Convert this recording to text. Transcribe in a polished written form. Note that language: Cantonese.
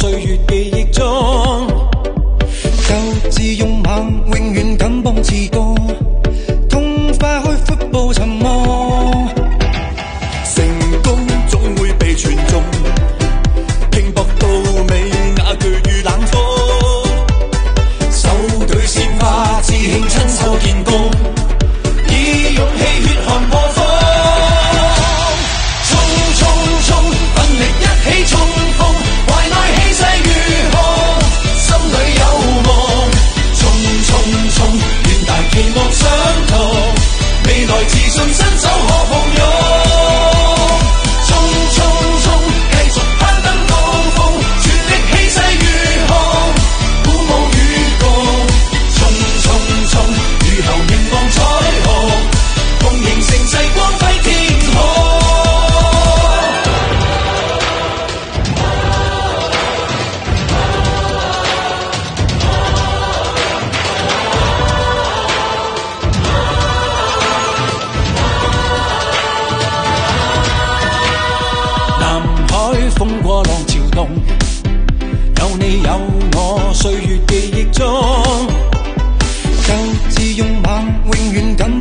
歲月記憶中，鬥智勇猛，永遠敢幫自歌，痛快開闊步沉默。成功總會被傳頌，拼搏到尾那句與冷風，手舉鮮花致慶親手建功，以勇氣血汗破風。衝衝衝，奮力一起衝鋒，懷內氣勢如虹，心裏有夢。衝衝衝，遠大期望相同，未來自信伸手可抱擁。衝衝衝，繼續攀登高峰，全力氣勢如虹，鼓舞與共。衝衝衝，雨後凝望彩虹，共形盛世光輝天空。風過浪潮動，有你有我，歲月記憶中，鬥智勇猛，永遠緊